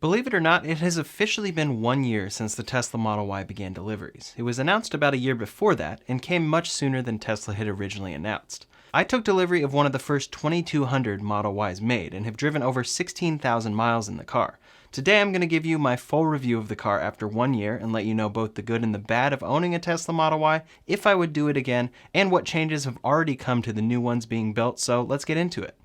Believe it or not, it has officially been 1 year since the Tesla Model Y began deliveries. It was announced about a year before that and came much sooner than Tesla had originally announced. I took delivery of one of the first 2,200 Model Ys made and have driven over 16,000 miles in the car. Today I'm going to give you my full review of the car after 1 year and let you know both the good and the bad of owning a Tesla Model Y, if I would do it again, and what changes have already come to the new ones being built, so let's get into it.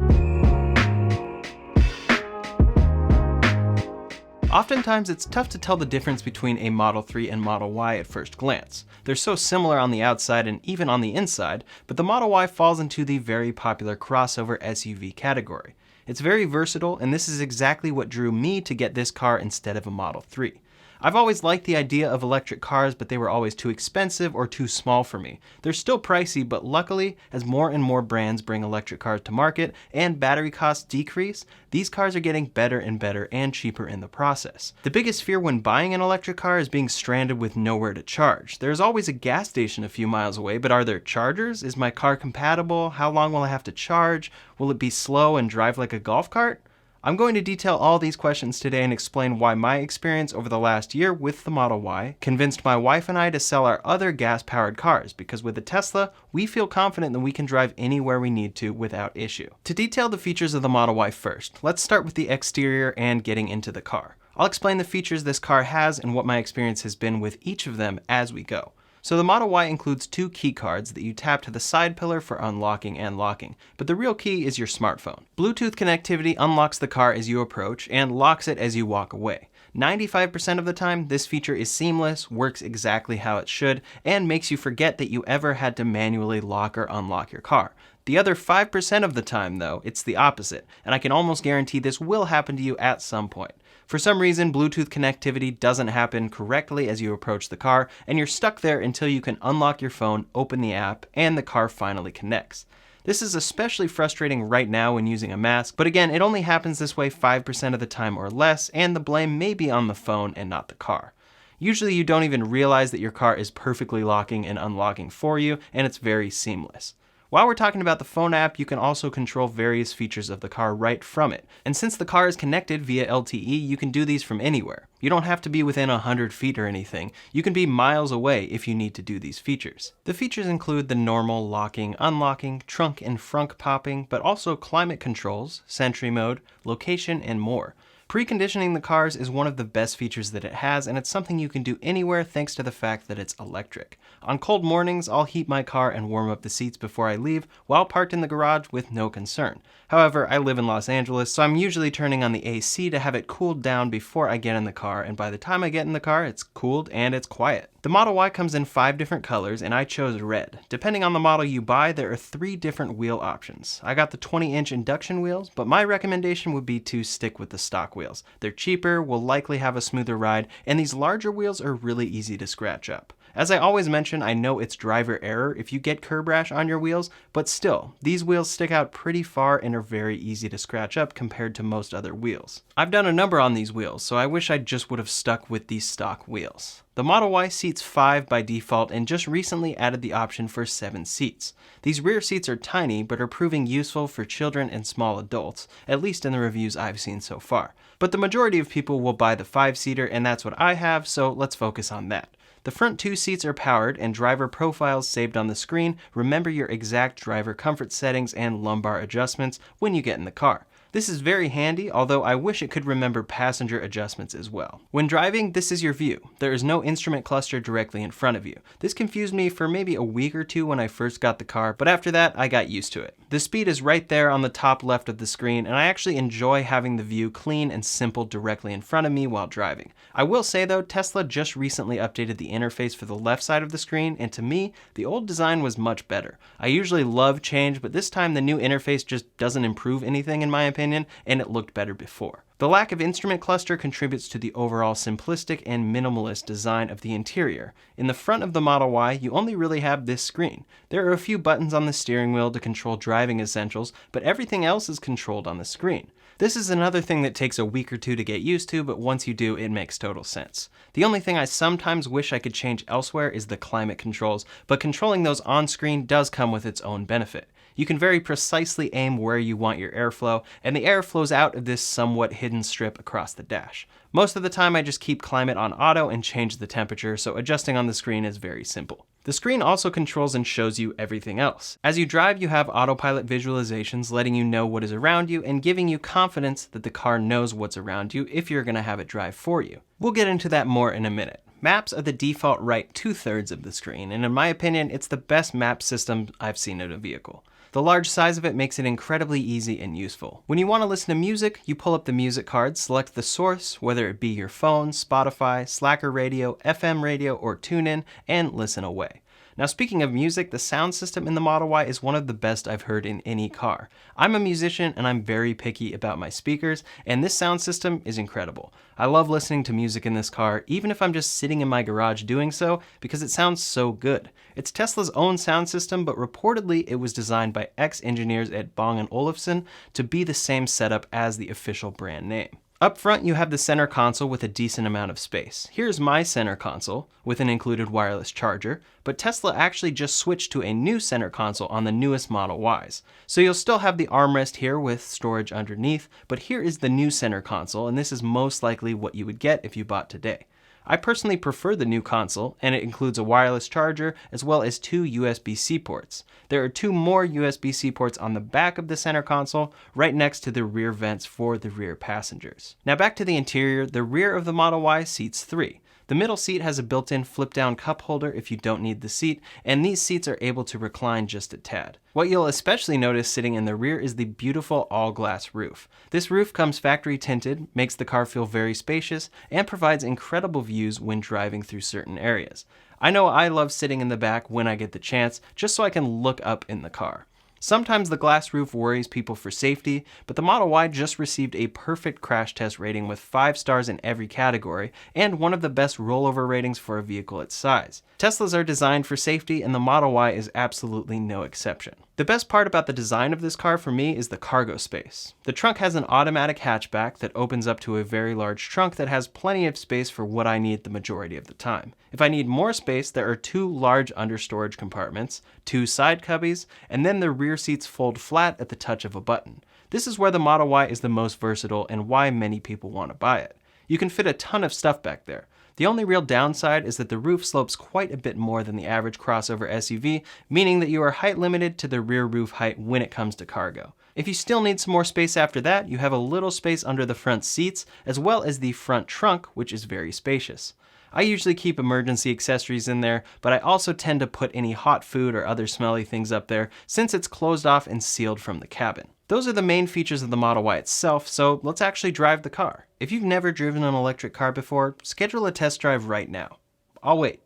Oftentimes, it's tough to tell the difference between a Model 3 and Model Y at first glance. They're so similar on the outside and even on the inside, but the Model Y falls into the very popular crossover SUV category. It's very versatile, and this is exactly what drew me to get this car instead of a Model 3. I've always liked the idea of electric cars, but they were always too expensive or too small for me. They're still pricey, but luckily, as more and more brands bring electric cars to market and battery costs decrease, these cars are getting better and better and cheaper in the process. The biggest fear when buying an electric car is being stranded with nowhere to charge. There's always a gas station a few miles away, but are there chargers? Is my car compatible? How long will I have to charge? Will it be slow and drive like a golf cart? I'm going to detail all these questions today and explain why my experience over the last year with the Model Y convinced my wife and I to sell our other gas-powered cars, because with the Tesla, we feel confident that we can drive anywhere we need to without issue. To detail the features of the Model Y first, let's start with the exterior and getting into the car. I'll explain the features this car has and what my experience has been with each of them as we go. So the Model Y includes two key cards that you tap to the side pillar for unlocking and locking, but the real key is your smartphone. Bluetooth connectivity unlocks the car as you approach and locks it as you walk away. 95% of the time, this feature is seamless, works exactly how it should, and makes you forget that you ever had to manually lock or unlock your car. The other 5% of the time, though, it's the opposite, and I can almost guarantee this will happen to you at some point. For some reason, Bluetooth connectivity doesn't happen correctly as you approach the car, and you're stuck there until you can unlock your phone, open the app, and the car finally connects. This is especially frustrating right now when using a mask, but again, it only happens this way 5% of the time or less, and the blame may be on the phone and not the car. Usually you don't even realize that your car is perfectly locking and unlocking for you, and it's very seamless. While we're talking about the phone app, you can also control various features of the car right from it. And since the car is connected via LTE, you can do these from anywhere. You don't have to be within 100 feet or anything. You can be miles away if you need to do these features. The features include the normal locking, unlocking, trunk and frunk popping, but also climate controls, Sentry mode, location, and more. Preconditioning the cars is one of the best features that it has, and it's something you can do anywhere thanks to the fact that it's electric. On cold mornings, I'll heat my car and warm up the seats before I leave while parked in the garage with no concern. However, I live in Los Angeles, so I'm usually turning on the AC to have it cooled down before I get in the car, and by the time I get in the car, it's cooled and it's quiet. The Model Y comes in 5 different colors, and I chose red. Depending on the model you buy, there are 3 different wheel options. I got the 20-inch induction wheels, but my recommendation would be to stick with the stock wheels. They're cheaper, will likely have a smoother ride, and these larger wheels are really easy to scratch up. As I always mention, I know it's driver error if you get curb rash on your wheels, but still, these wheels stick out pretty far and are very easy to scratch up compared to most other wheels. I've done a number on these wheels, so I wish I just would have stuck with these stock wheels. The Model Y seats 5 by default and just recently added the option for 7 seats. These rear seats are tiny, but are proving useful for children and small adults, at least in the reviews I've seen so far. But the majority of people will buy the 5-seater, and that's what I have, so let's focus on that. The front 2 seats are powered, and driver profiles saved on the screen remember your exact driver comfort settings and lumbar adjustments when you get in the car. This is very handy, although I wish it could remember passenger adjustments as well. When driving, this is your view. There is no instrument cluster directly in front of you. This confused me for maybe a week or two when I first got the car, but after that, I got used to it. The speed is right there on the top left of the screen, and I actually enjoy having the view clean and simple directly in front of me while driving. I will say though, Tesla just recently updated the interface for the left side of the screen, and to me, the old design was much better. I usually love change, but this time the new interface just doesn't improve anything in my opinion, and it looked better before. The lack of instrument cluster contributes to the overall simplistic and minimalist design of the interior. In the front of the Model Y, you only really have this screen. There are a few buttons on the steering wheel to control driving essentials, but everything else is controlled on the screen. This is another thing that takes a week or two to get used to, but once you do, it makes total sense. The only thing I sometimes wish I could change elsewhere is the climate controls, but controlling those on screen does come with its own benefit. You can very precisely aim where you want your airflow, and the air flows out of this somewhat hidden strip across the dash. Most of the time I just keep climate on auto and change the temperature, so adjusting on the screen is very simple. The screen also controls and shows you everything else. As you drive, you have autopilot visualizations letting you know what is around you and giving you confidence that the car knows what's around you if you're going to have it drive for you. We'll get into that more in a minute. Maps are the default right 2/3 of the screen, and in my opinion, it's the best map system I've seen in a vehicle. The large size of it makes it incredibly easy and useful. When you want to listen to music, you pull up the music card, select the source, whether it be your phone, Spotify, Slacker radio, FM radio, or TuneIn, and listen away. Now speaking of music, the sound system in the Model Y is one of the best I've heard in any car. I'm a musician and I'm very picky about my speakers, and this sound system is incredible. I love listening to music in this car, even if I'm just sitting in my garage doing so, because it sounds so good. It's Tesla's own sound system, but reportedly it was designed by ex-engineers at Bang & Olufsen to be the same setup as the official brand name. Up front, you have the center console with a decent amount of space. Here's my center console with an included wireless charger, but Tesla actually just switched to a new center console on the newest Model Ys. So you'll still have the armrest here with storage underneath, but here is the new center console, and this is most likely what you would get if you bought today. I personally prefer the new console, and it includes a wireless charger as well as 2 USB-C ports. There are 2 more USB-C ports on the back of the center console, right next to the rear vents for the rear passengers. Now back to the interior, the rear of the Model Y seats 3. The middle seat has a built-in flip-down cup holder if you don't need the seat, and these seats are able to recline just a tad. What you'll especially notice sitting in the rear is the beautiful all-glass roof. This roof comes factory tinted, makes the car feel very spacious, and provides incredible views when driving through certain areas. I know I love sitting in the back when I get the chance, just so I can look up in the car. Sometimes the glass roof worries people for safety, but the Model Y just received a perfect crash test rating with 5 stars in every category, and one of the best rollover ratings for a vehicle its size. Teslas are designed for safety, and the Model Y is absolutely no exception. The best part about the design of this car for me is the cargo space. The trunk has an automatic hatchback that opens up to a very large trunk that has plenty of space for what I need the majority of the time. If I need more space, there are 2 large understorage compartments, 2 side cubbies, and then the rear seats fold flat at the touch of a button. This is where the Model Y is the most versatile and why many people want to buy it. You can fit a ton of stuff back there. The only real downside is that the roof slopes quite a bit more than the average crossover SUV, meaning that you are height limited to the rear roof height when it comes to cargo. If you still need some more space after that, you have a little space under the front seats, as well as the front trunk, which is very spacious. I usually keep emergency accessories in there, but I also tend to put any hot food or other smelly things up there since it's closed off and sealed from the cabin. Those are the main features of the Model Y itself, so let's actually drive the car. If you've never driven an electric car before, schedule a test drive right now. I'll wait.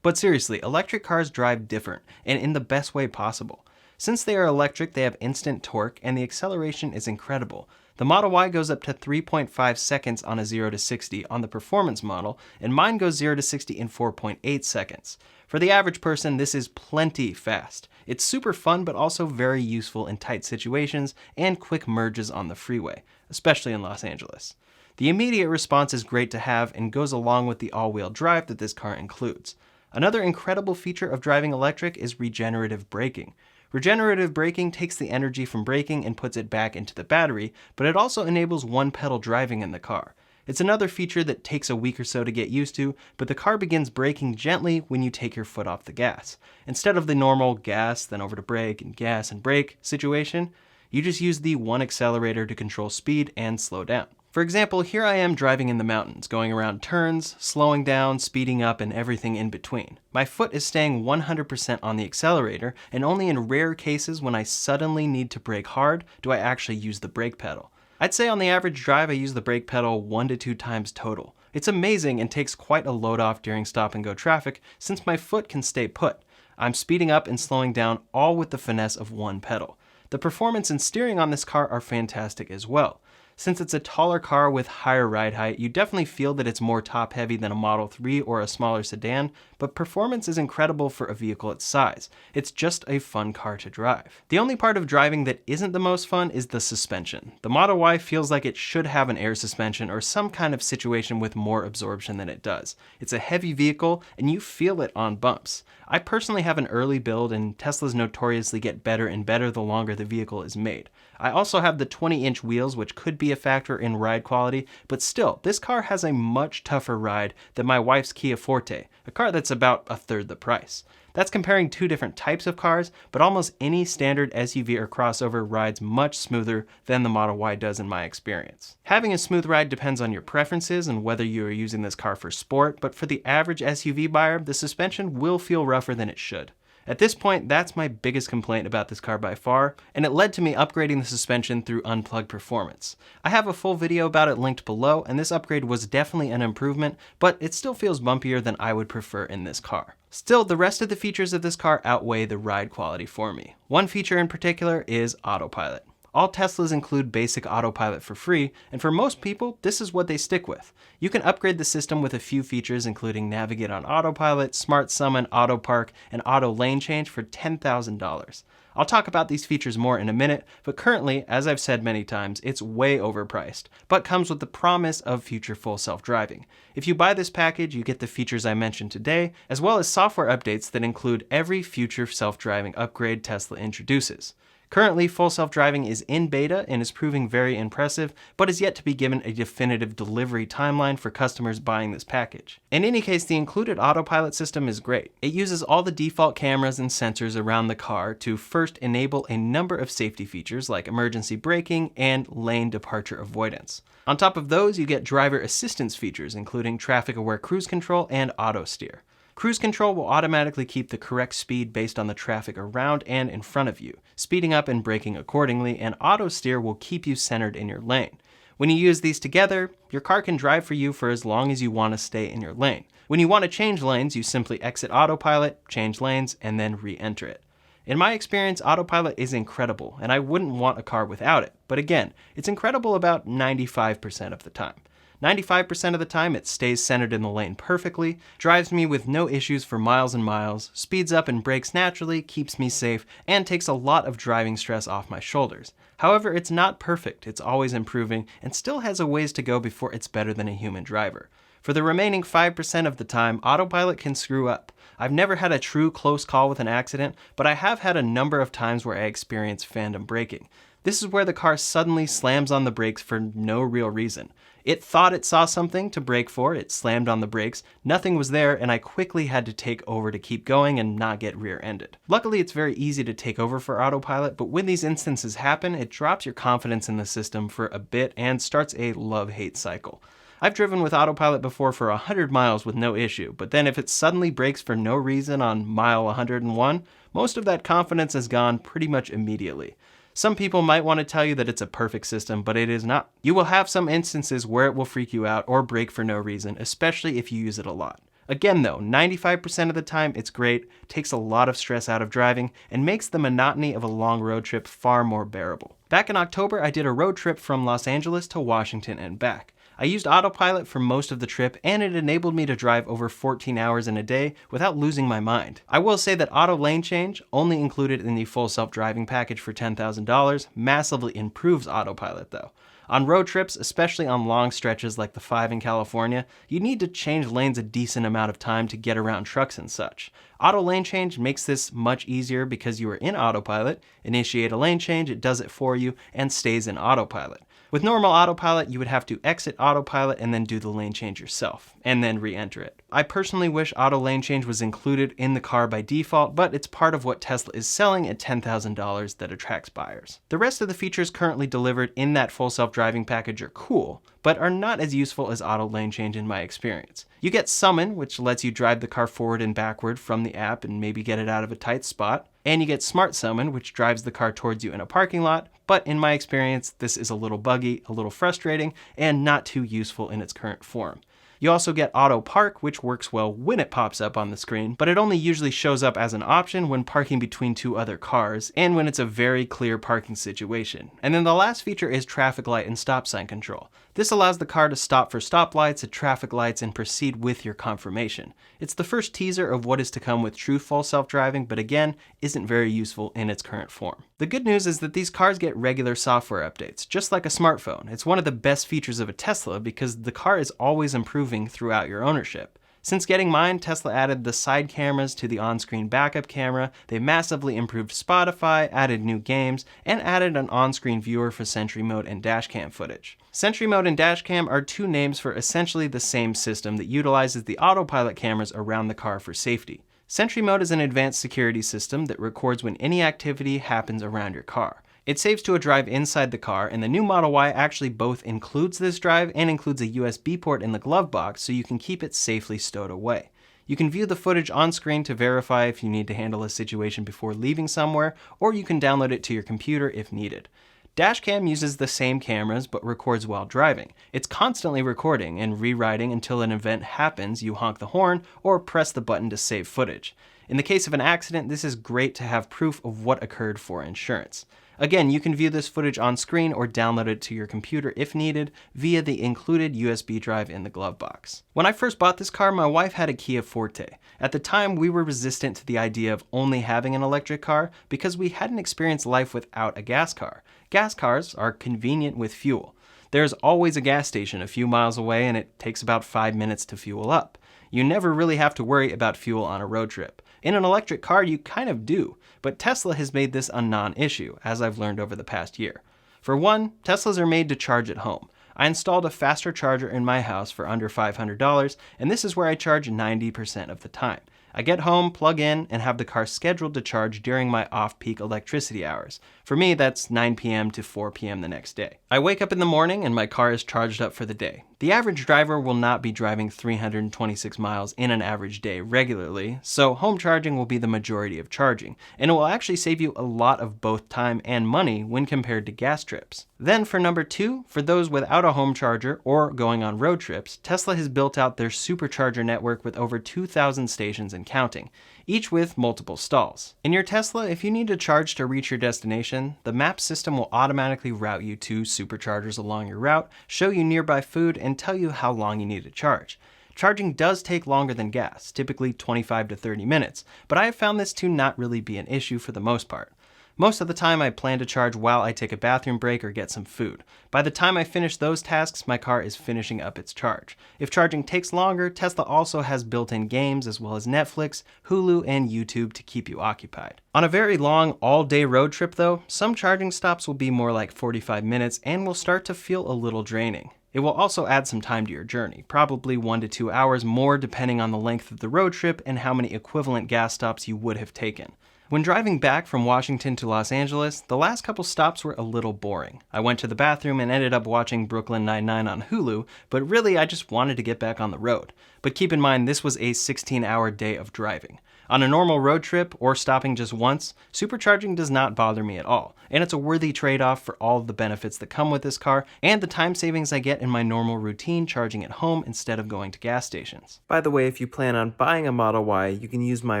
But seriously, electric cars drive different, and in the best way possible. Since they are electric, they have instant torque, and the acceleration is incredible. The Model Y goes up to 3.5 seconds on a 0 to 60 on the performance model, and mine goes 0 to 60 in 4.8 seconds. For the average person, this is plenty fast. It's super fun, but also very useful in tight situations and quick merges on the freeway, especially in Los Angeles. The immediate response is great to have and goes along with the all-wheel drive that this car includes. Another incredible feature of driving electric is regenerative braking. Regenerative braking takes the energy from braking and puts it back into the battery, but it also enables one-pedal driving in the car. It's another feature that takes a week or so to get used to, but the car begins braking gently when you take your foot off the gas. Instead of the normal gas, then over to brake and gas and brake situation, you just use the one accelerator to control speed and slow down. For example, here I am driving in the mountains, going around turns, slowing down, speeding up, and everything in between. My foot is staying 100% on the accelerator, and only in rare cases when I suddenly need to brake hard do I actually use the brake pedal. I'd say on the average drive I use the brake pedal 1 to 2 times total. It's amazing and takes quite a load off during stop and go traffic since my foot can stay put. I'm speeding up and slowing down all with the finesse of one pedal. The performance and steering on this car are fantastic as well. Since it's a taller car with higher ride height, you definitely feel that it's more top heavy than a Model 3 or a smaller sedan, but performance is incredible for a vehicle its size. It's just a fun car to drive. The only part of driving that isn't the most fun is the suspension. The Model Y feels like it should have an air suspension or some kind of situation with more absorption than it does. It's a heavy vehicle and you feel it on bumps. I personally have an early build and Teslas notoriously get better and better the longer the vehicle is made. I also have the 20-inch wheels, which could be a factor in ride quality, but still, this car has a much tougher ride than my wife's Kia Forte, a car that's about a third the price. That's comparing two different types of cars, but almost any standard SUV or crossover rides much smoother than the Model Y does in my experience. Having a smooth ride depends on your preferences and whether you are using this car for sport, but for the average SUV buyer, the suspension will feel rougher than it should. At this point, that's my biggest complaint about this car by far, and it led to me upgrading the suspension through Unplugged Performance. I have a full video about it linked below, and this upgrade was definitely an improvement, but it still feels bumpier than I would prefer in this car. Still, the rest of the features of this car outweigh the ride quality for me. One feature in particular is Autopilot. All Teslas include basic Autopilot for free, and for most people, this is what they stick with. You can upgrade the system with a few features including Navigate on Autopilot, Smart Summon, Auto Park, and Auto Lane Change for $10,000. I'll talk about these features more in a minute, but currently, as I've said many times, it's way overpriced, but comes with the promise of future full self-driving. If you buy this package, you get the features I mentioned today, as well as software updates that include every future self-driving upgrade Tesla introduces. Currently, full self-driving is in beta and is proving very impressive, but is yet to be given a definitive delivery timeline for customers buying this package. In any case, the included Autopilot system is great. It uses all the default cameras and sensors around the car to first enable a number of safety features like emergency braking and lane departure avoidance. On top of those, you get driver assistance features, including traffic-aware cruise control and auto steer. Cruise control will automatically keep the correct speed based on the traffic around and in front of you, speeding up and braking accordingly, and auto steer will keep you centered in your lane. When you use these together, your car can drive for you for as long as you want to stay in your lane. When you want to change lanes, you simply exit Autopilot, change lanes, and then re-enter it. In my experience, Autopilot is incredible, and I wouldn't want a car without it, but again, it's incredible about 95% of the time. 95% of the time, it stays centered in the lane perfectly, drives me with no issues for miles and miles, speeds up and brakes naturally, keeps me safe, and takes a lot of driving stress off my shoulders. However, it's not perfect, it's always improving, and still has a ways to go before it's better than a human driver. For the remaining 5% of the time, Autopilot can screw up. I've never had a true close call with an accident, but I have had a number of times where I experience phantom braking. This is where the car suddenly slams on the brakes for no real reason. It thought it saw something to brake for, it slammed on the brakes, nothing was there, and I quickly had to take over to keep going and not get rear-ended. Luckily, it's very easy to take over for Autopilot, but when these instances happen, it drops your confidence in the system for a bit and starts a love-hate cycle. I've driven with Autopilot before for 100 miles with no issue, but then if it suddenly brakes for no reason on mile 101, most of that confidence is gone pretty much immediately. Some people might want to tell you that it's a perfect system, but it is not. You will have some instances where it will freak you out or brake for no reason, especially if you use it a lot. Again though, 95% of the time it's great, takes a lot of stress out of driving, and makes the monotony of a long road trip far more bearable. Back in October, I did a road trip from Los Angeles to Washington and back. I used Autopilot for most of the trip, and it enabled me to drive over 14 hours in a day without losing my mind. I will say that Auto Lane Change, only included in the full self-driving package for $10,000, massively improves Autopilot though. On road trips, especially on long stretches like the 5 in California, you need to change lanes a decent amount of time to get around trucks and such. Auto Lane Change makes this much easier because you are in Autopilot, initiate a lane change, it does it for you, and stays in Autopilot. With normal Autopilot, you would have to exit Autopilot and then do the lane change yourself, and then re-enter it. I personally wish Auto Lane Change was included in the car by default, but it's part of what Tesla is selling at $10,000 that attracts buyers. The rest of the features currently delivered in that full self-driving package are cool, but are not as useful as Auto Lane Change in my experience. You get Summon, which lets you drive the car forward and backward from the app and maybe get it out of a tight spot. And you get Smart Summon, which drives the car towards you in a parking lot, but in my experience, this is a little buggy, a little frustrating, and not too useful in its current form. You also get Auto Park, which works well when it pops up on the screen, but it only usually shows up as an option when parking between two other cars and when it's a very clear parking situation. And then the last feature is traffic light and stop sign control. This allows the car to stop for stoplights at traffic lights and proceed with your confirmation. It's the first teaser of what is to come with true full self-driving, but again, isn't very useful in its current form. The good news is that these cars get regular software updates, just like a smartphone. It's one of the best features of a Tesla because the car is always improving throughout your ownership. Since getting mine, Tesla added the side cameras to the on-screen backup camera, they massively improved Spotify, added new games, and added an on-screen viewer for Sentry mode and Dashcam footage. Sentry mode and Dashcam are two names for essentially the same system that utilizes the Autopilot cameras around the car for safety. Sentry mode is an advanced security system that records when any activity happens around your car. It saves to a drive inside the car, and the new Model Y actually both includes this drive and includes a USB port in the glove box so you can keep it safely stowed away. You can view the footage on screen to verify if you need to handle a situation before leaving somewhere, or you can download it to your computer if needed. Dashcam uses the same cameras but records while driving. It's constantly recording and rewriting until an event happens, you honk the horn or press the button to save footage. In the case of an accident, this is great to have proof of what occurred for insurance. Again, you can view this footage on screen or download it to your computer if needed via the included USB drive in the glove box. When I first bought this car, my wife had a Kia Forte. At the time, we were resistant to the idea of only having an electric car because we hadn't experienced life without a gas car. Gas cars are convenient with fuel. There's always a gas station a few miles away and it takes about 5 minutes to fuel up. You never really have to worry about fuel on a road trip. In an electric car, you kind of do, but Tesla has made this a non-issue, as I've learned over the past year. For one, Teslas are made to charge at home. I installed a faster charger in my house for under $500, and this is where I charge 90% of the time. I get home, plug in, and have the car scheduled to charge during my off-peak electricity hours. For me, that's 9 p.m. to 4 p.m. the next day. I wake up in the morning and my car is charged up for the day. The average driver will not be driving 326 miles in an average day regularly, so home charging will be the majority of charging, and it will actually save you a lot of both time and money when compared to gas trips. Then for number 2, for those without a home charger or going on road trips, Tesla has built out their Supercharger network with over 2,000 stations and counting, each with multiple stalls. In your Tesla, if you need to charge to reach your destination, the map system will automatically route you to Superchargers along your route, show you nearby food, and tell you how long you need to charge. Charging does take longer than gas, typically 25 to 30 minutes, but I have found this to not really be an issue for the most part. Most of the time I plan to charge while I take a bathroom break or get some food. By the time I finish those tasks, my car is finishing up its charge. If charging takes longer, Tesla also has built-in games as well as Netflix, Hulu, and YouTube to keep you occupied. On a very long, all-day road trip though, some charging stops will be more like 45 minutes and will start to feel a little draining. It will also add some time to your journey, probably 1 to 2 hours more depending on the length of the road trip and how many equivalent gas stops you would have taken. When driving back from Washington to Los Angeles, the last couple stops were a little boring. I went to the bathroom and ended up watching Brooklyn Nine-Nine on Hulu, but really I just wanted to get back on the road. But keep in mind, this was a 16-hour day of driving. On a normal road trip, or stopping just once, supercharging does not bother me at all, and it's a worthy trade-off for all of the benefits that come with this car and the time savings I get in my normal routine charging at home instead of going to gas stations. By the way, if you plan on buying a Model Y, you can use my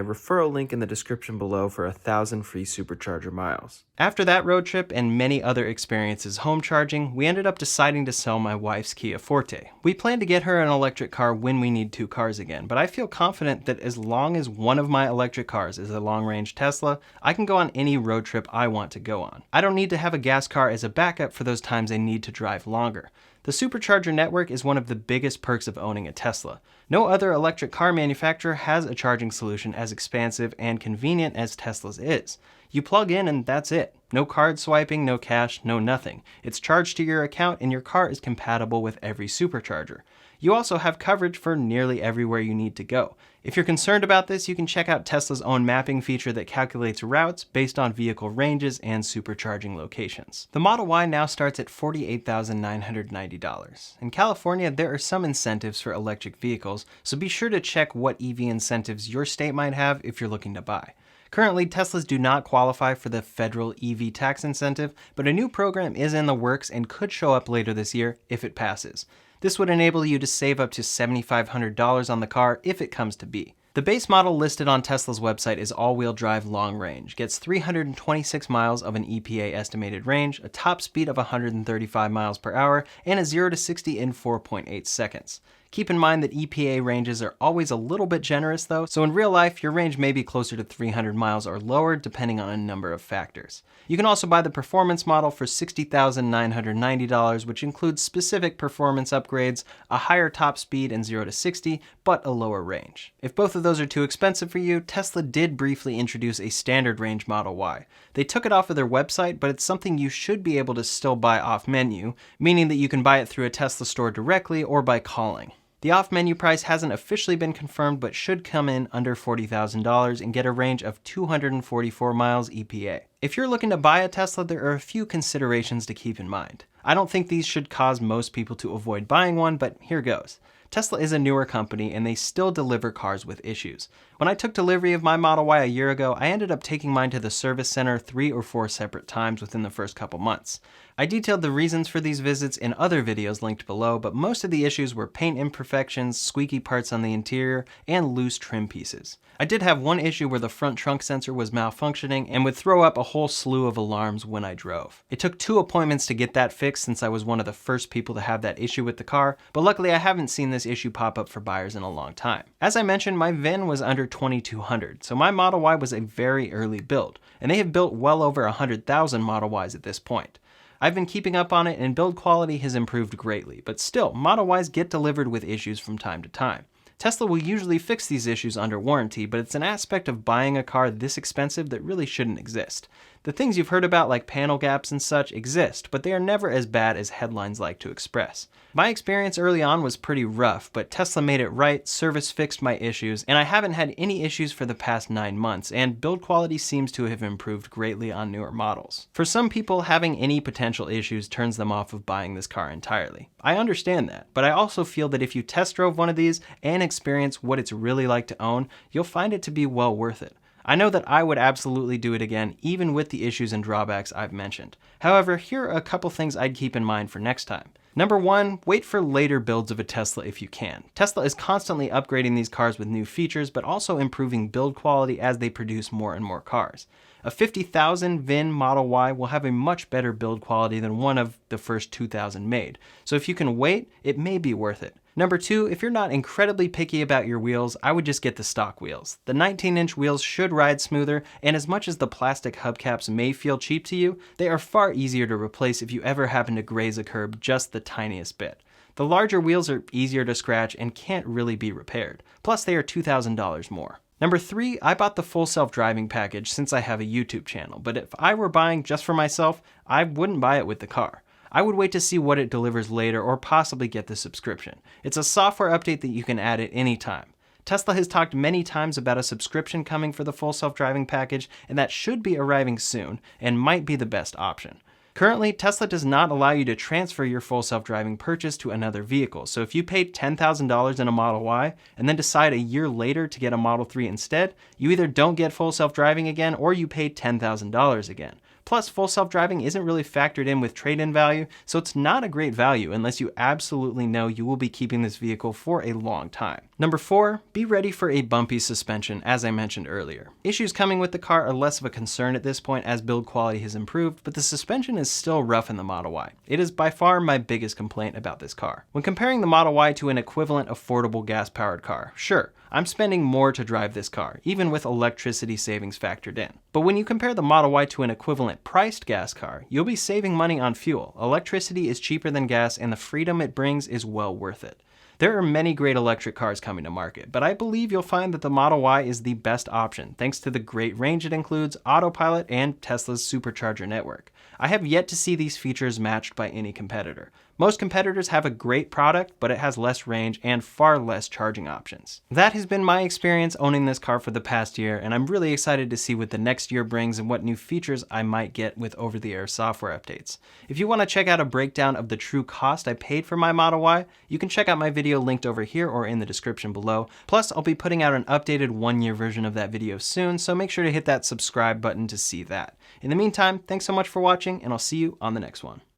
referral link in the description below for 1,000 free supercharger miles. After that road trip and many other experiences home charging, we ended up deciding to sell my wife's Kia Forte. We plan to get her an electric car when we need 2 cars again, but I feel confident that as long as one of my electric cars is a long-range Tesla, I can go on any road trip I want to go on. I don't need to have a gas car as a backup for those times I need to drive longer. The Supercharger network is one of the biggest perks of owning a Tesla. No other electric car manufacturer has a charging solution as expansive and convenient as Tesla's is. You plug in and that's it. No card swiping, no cash, no nothing. It's charged to your account and your car is compatible with every supercharger. You also have coverage for nearly everywhere you need to go. If you're concerned about this, you can check out Tesla's own mapping feature that calculates routes based on vehicle ranges and supercharging locations. The Model Y now starts at $48,990. In California, there are some incentives for electric vehicles, so be sure to check what EV incentives your state might have if you're looking to buy. Currently, Teslas do not qualify for the federal EV tax incentive, but a new program is in the works and could show up later this year if it passes. This would enable you to save up to $7,500 on the car if it comes to be. The base model listed on Tesla's website is all-wheel drive long range, gets 326 miles of an EPA estimated range, a top speed of 135 miles per hour, and a 0 to 60 in 4.8 seconds. Keep in mind that EPA ranges are always a little bit generous though, so in real life your range may be closer to 300 miles or lower depending on a number of factors. You can also buy the performance model for $60,990, which includes specific performance upgrades, a higher top speed and 0 to 60, but a lower range. If both of those are too expensive for you, Tesla did briefly introduce a standard range Model Y. They took it off of their website, but it's something you should be able to still buy off menu, meaning that you can buy it through a Tesla store directly or by calling. The off-menu price hasn't officially been confirmed, but should come in under $40,000 and get a range of 244 miles EPA. If you're looking to buy a Tesla, there are a few considerations to keep in mind. I don't think these should cause most people to avoid buying one, but here goes. Tesla is a newer company and they still deliver cars with issues. When I took delivery of my Model Y a year ago, I ended up taking mine to the service center 3 or 4 separate times within the first couple months. I detailed the reasons for these visits in other videos linked below, but most of the issues were paint imperfections, squeaky parts on the interior, and loose trim pieces. I did have one issue where the front trunk sensor was malfunctioning and would throw up a whole slew of alarms when I drove. It took 2 appointments to get that fixed since I was one of the first people to have that issue with the car, but luckily I haven't seen this issue pop up for buyers in a long time. As I mentioned, my VIN was under 2200, so my Model Y was a very early build, and they have built well over 100,000 Model Ys at this point. I've been keeping up on it and build quality has improved greatly, but still, Model Ys get delivered with issues from time to time. Tesla will usually fix these issues under warranty, but it's an aspect of buying a car this expensive that really shouldn't exist. The things you've heard about like panel gaps and such exist, but they are never as bad as headlines like to express. My experience early on was pretty rough, but Tesla made it right, service fixed my issues, and I haven't had any issues for the past 9 months, and build quality seems to have improved greatly on newer models. For some people, having any potential issues turns them off of buying this car entirely. I understand that, but I also feel that if you test drove one of these and experience what it's really like to own, you'll find it to be well worth it. I know that I would absolutely do it again, even with the issues and drawbacks I've mentioned. However, here are a couple things I'd keep in mind for next time. Number 1, wait for later builds of a Tesla if you can. Tesla is constantly upgrading these cars with new features, but also improving build quality as they produce more and more cars. A 50,000 VIN Model Y will have a much better build quality than one of the first 2,000 made. So if you can wait, it may be worth it. Number 2, if you're not incredibly picky about your wheels, I would just get the stock wheels. The 19-inch wheels should ride smoother, and as much as the plastic hubcaps may feel cheap to you, they are far easier to replace if you ever happen to graze a curb just the tiniest bit. The larger wheels are easier to scratch and can't really be repaired. Plus, they are $2,000 more. Number 3, I bought the full self-driving package since I have a YouTube channel, but if I were buying just for myself, I wouldn't buy it with the car. I would wait to see what it delivers later or possibly get the subscription. It's a software update that you can add at any time. Tesla has talked many times about a subscription coming for the full self-driving package, and that should be arriving soon and might be the best option. Currently, Tesla does not allow you to transfer your full self-driving purchase to another vehicle, so if you paid $10,000 in a Model Y and then decide a year later to get a Model 3 instead, you either don't get full self-driving again or you pay $10,000 again. Plus, full self-driving isn't really factored in with trade-in value, so it's not a great value unless you absolutely know you will be keeping this vehicle for a long time. Number 4, be ready for a bumpy suspension, as I mentioned earlier. Issues coming with the car are less of a concern at this point as build quality has improved, but the suspension is still rough in the Model Y. It is by far my biggest complaint about this car. When comparing the Model Y to an equivalent affordable gas-powered car, sure, I'm spending more to drive this car, even with electricity savings factored in. But when you compare the Model Y to an equivalent priced gas car, you'll be saving money on fuel. Electricity is cheaper than gas, and the freedom it brings is well worth it. There are many great electric cars coming to market, but I believe you'll find that the Model Y is the best option thanks to the great range it includes, Autopilot, and Tesla's Supercharger network. I have yet to see these features matched by any competitor. Most competitors have a great product, but it has less range and far less charging options. That has been my experience owning this car for the past year, and I'm really excited to see what the next year brings and what new features I might get with over-the-air software updates. If you want to check out a breakdown of the true cost I paid for my Model Y, you can check out my video linked over here or in the description below. Plus, I'll be putting out an updated 1-year version of that video soon, so make sure to hit that subscribe button to see that. In the meantime, thanks so much for watching, and I'll see you on the next one.